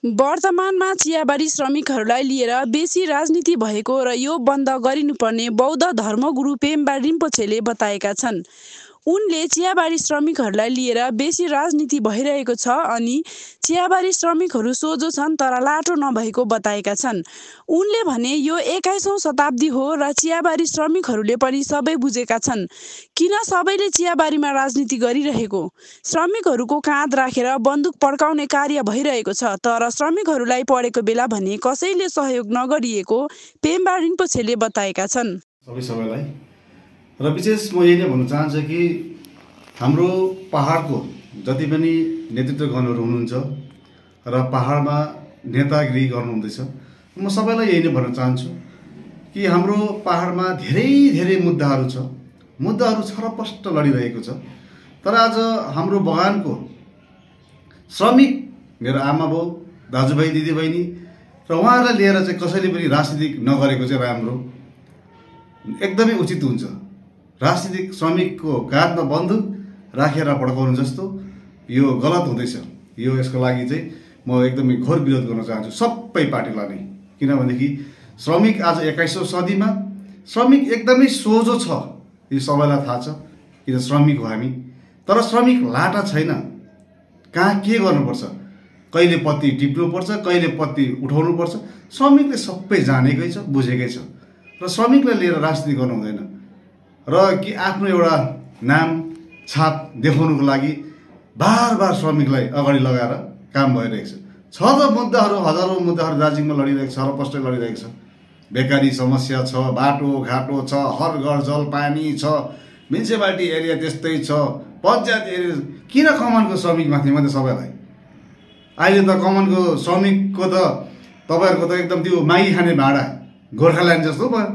वर्तमानमा चियाबारी श्रमिकहरूलाई लिएर बेसी राजनीति भएको र यो बन्द गरिनुपर्ने बौद्ध धर्मगुरु पेम्बा रिम्पोछेले बताएका छन्। उनले चियाबारी श्रमिकहरूलाई लिएर बेसी राजनीति भइरहेको छ अनि चियाबारी श्रमिकहरू सोझो छन् तर लाटो नभएको बताएका छन्। उनले भने यो 21औं शताब्दी हो र चियाबारी श्रमिकहरूले पनि सबै बुझेका छन् किन सबैले चियाबारीमा राजनीति गरिरहेको। श्रमिकहरूको काँध राखेर बन्दुक पड्काउने कार्य भइरहेको छ तर श्रमिकहरूलाई परेको बेला भने कसैले सहयोग नगरिएको पेम्बा रिम्पोछेले बताएका छन्। सबैलाई र विशेष म यही नै भन्न चाहन्छु कि हाम्रो पहाडको जति पनि नेतृत्व गर्नेहरू हुनुहुन्छ र पहाडमा नेतागिरी गर्नुहुँदैछ, म सबैलाई यही नै भन्न चाहन्छु कि हाम्रो पहाडमा धेरै मुद्दाहरू छ, मुद्दाहरू छरपष्ट लडिरहेको छ। तर आज हाम्रो बगानको श्रमिक, मेरो आमा बाउ, दाजुभाइ, दिदीबहिनी र उहाँहरूलाई लिएर चाहिँ कसैले पनि राजनीति नगरेको चाहिँ राम्रो, एकदमै उचित हुन्छ। राजनीतिक श्रमिकको काँधमा बन्दुक राखेर पड्काउनु जस्तो यो गलत हुँदैछ। यो यसको लागि चाहिँ म एकदमै घोर विरोध गर्न चाहन्छु सबै पार्टीलाई नै। किनभनेदेखि श्रमिक आज 21औं सदीमा श्रमिक एकदमै सोझो छ, यो सबैलाई थाहा छ किन श्रमिक हो हामी। तर श्रमिक लाटा छैन, कहाँ के गर्नुपर्छ, कहिले पत्ती टिप्नुपर्छ, कहिले पत्ती उठाउनुपर्छ, श्रमिकले सबै जानेकै छ, बुझेकै छ। र श्रमिकलाई लिएर राजनीति गर्नु हुँदैन र कि आफ्नो एउटा नाम छाप देखाउनुको लागि बार श्रमिकलाई अगाडि लगाएर काम भइरहेको छ। त मुद्दाहरू, हजारौँ मुद्दाहरू दार्जिलिङमा लडिरहेको छ, सरपष्ट लडिरहेको छ। बेकारी समस्या छ, बाटोघाटो छ, हर घर जल पानी छ, म्युनिसिपालिटी एरिया त्यस्तै छ, पञ्चायत एरिया। किन कमानको श्रमिकमाथि मात्रै सबैलाई? अहिले त कमानको श्रमिकको त तपाईँहरूको त एकदम त्यो मागी खाने भाडा गोर्खाल्यान्ड जस्तो भयो।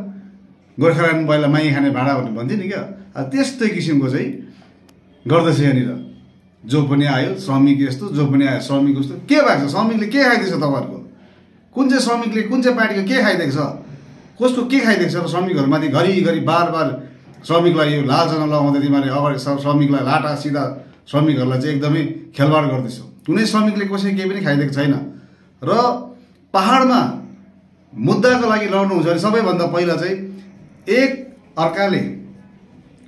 गोर्खाल्यान्ड पहिला मागी खाने भाडा भन्ने भन्थ्यो नि क्या, त्यस्तै किसिमको चाहिँ गर्दैछ यहाँनिर। जो पनि आयो श्रमिक यस्तो, जो पनि आयो श्रमिक उस्तो। के भएको छ? श्रमिकले के खाइदिएछ तपाईँहरूको? कुन चाहिँ श्रमिकले, कुन चाहिँ पार्टीको के खाइदिएको छ, कसको के खाइदिएको छ? र श्रमिकहरूमाथि घरिघरि बार श्रमिकलाई यो लालचना लगाउँदै तिमीहरूले अगाडि श्रमिकलाई लाटा सिधा श्रमिकहरूलाई चाहिँ एकदमै खेलवाड गर्दैछ। कुनै श्रमिकले कसै केही पनि खाइदिएको छैन। र पहाडमा मुद्दाको लागि लड्नुहुन्छ भने सबैभन्दा पहिला चाहिँ एक अर्काले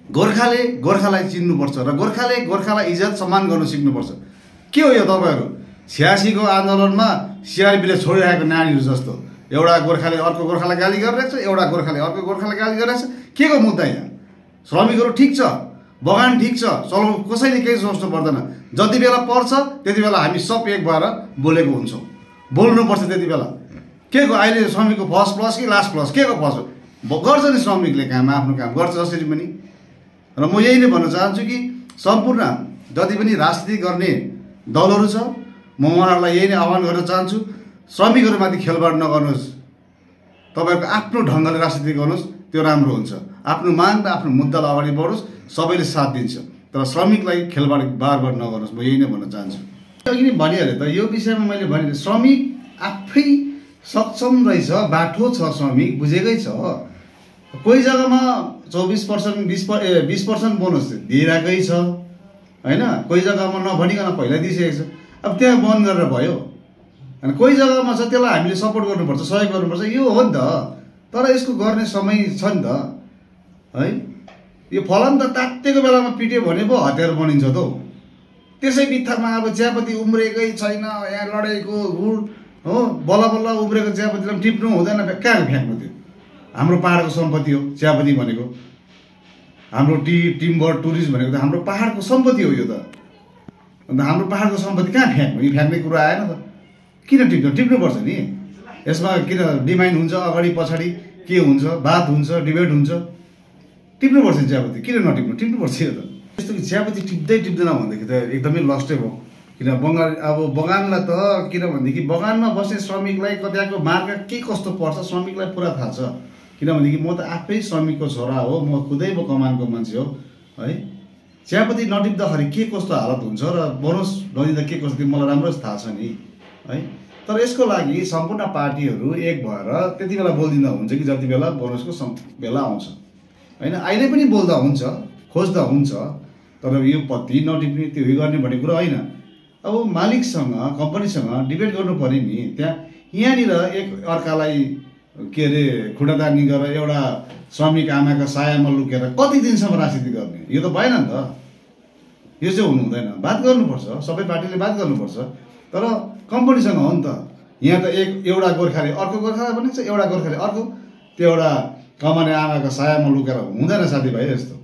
गोर्खालाई चिन्नुपर्छ र गोर्खालाई इज्जत सम्मान गर्न सिक्नुपर्छ। के हो यो तपाईँहरू? 86 को आन्दोलनमा सिआरपीले छोडिरहेको नानीहरू जस्तो एउटा गोर्खाले अर्को गोर्खालाई गाली गरिरहेको छ, एउटा गोर्खाले अर्को गोर्खालाई गाली गरिरहेको छ। के को मुद्दा यहाँ? श्रमिकहरू ठिक छ, बगान ठिक छ, चलाउनु, कसैले केही सोच्नु पर्दैन। जति बेला पर्छ त्यति बेला हामी सब एक भएर बोलेको हुन्छौँ, बोल्नुपर्छ त्यति बेला। के को अहिले श्रमिकको फर्स्ट प्लस कि लास्ट प्लस? के को फर्स्ट गर्छ नि श्रमिकले काम, आफ्नो काम गर्छ जसरी पनि। र म यही नै भन्न चाहन्छु कि सम्पूर्ण जति पनि राजनीति गर्ने दलहरू छ, म उहाँहरूलाई यही नै आह्वान गर्न चाहन्छु, श्रमिकहरूमाथि खेलवाड नगर्नुहोस्। तपाईँहरूको आफ्नो ढङ्गले राजनीति गर्नुहोस्, त्यो राम्रो हुन्छ। आफ्नो माग र आफ्नो मुद्दालाई अगाडि बढोस्, सबैले साथ दिन्छ। तर श्रमिकलाई खेलवाड बार नगर्नुहोस्, म यही नै भन्न चाहन्छु। अघि नै भनिहालेँ त, यो विषयमा मैले भने श्रमिक आफै सक्षम रहेछ, बाठो छ, श्रमिक बुझेकै छ। कोही जग्गामा 24% 20% बोनस दिइरहेकै छ होइन, कोही जग्गामा नभनिकन पहिला दिइसकेको छ। अब त्यहाँ बन्द गरेर भयो। अनि कोही जग्गामा छ त्यसलाई हामीले सपोर्ट गर्नुपर्छ, सहयोग गर्नुपर्छ, यो हो नि त। तर यसको गर्ने समय छ नि त है। यो फलाम त तात्तिएको बेलामा पिट्यो भने पो हतियार बनिन्छ त। त्यसै बित्थामा अब चियापत्ती उम्रेकै छैन, यहाँ लडेको गुड हो, बल्ल उम्रेको चियापत्तीलाई टिप्नु हुँदैन, कहाँ फ्याँक्नु? त्यो हाम्रो पहाडको सम्पत्ति हो चियापत्ती भनेको। हाम्रो टिम्बर टुरिस्ट भनेको त हाम्रो पहाडको सम्पत्ति हो यो त। अन्त हाम्रो पहाडको सम्पत्ति कहाँ फ्याँक्नु? यो फ्याँक्ने कुरा आएन त। किन टिप्नुपर्छ नि? यसमा किन डिमान्ड हुन्छ, अगाडि पछाडि के हुन्छ, बात हुन्छ, डिबेट हुन्छ, टिप्नुपर्छ चियापत्ती। किन नटिप्नु? टिप्नुपर्छ यो त। यस्तो कि चियापत्ती टिप्दैन भनेदेखि त एकदमै लस्टै भयो। किन बगानलाई त, किनभनेदेखि बगानमा बस्ने श्रमिकलाई कतिको मार्का के कस्तो पर्छ श्रमिकलाई पुरा थाहा छ। किनभनेदेखि म त आफै श्रमिकको छोरा हो, म खुदै म कमानको मान्छे हो है। चियापत्ती नटिप्दाखेरि के कस्तो हालत हुन्छ र बोनस नदिँदा के कस्तो मलाई राम्रो थाहा छ नि है। तर यसको लागि सम्पूर्ण पार्टीहरू एक भएर त्यति बेला बोलिदिँदा हुन्छ कि जति बेला बोनसको बेला आउँछ होइन। अहिले पनि बोल्दा हुन्छ, खोज्दा हुन्छ, तर यो पत्ती नटिप्ने त्यो गर्ने भन्ने कुरा होइन। अब मालिकसँग कम्पनीसँग डिबेट गर्नु पर्यो नि। यहाँनिर एक अर्कालाई के अरे खुट्टातानी गरेर एउटा श्रमिक आमाका सायामा लुकेर कति दिनसम्म राजनीति गर्ने, यो त भएन नि त। यो चाहिँ हुनु हुँदैन। बात गर्नुपर्छ, सबै पार्टीले बात गर्नुपर्छ, तर कम्पनीसँग हो नि त। यहाँ त एउटा गोर्खाले अर्को गोर्खालाई भनेको छ, एउटा गोर्खाले अर्को, त्यो एउटा कमाने आमाको सायामा लुकेर हुँदैन साथीभाइ यस्तो।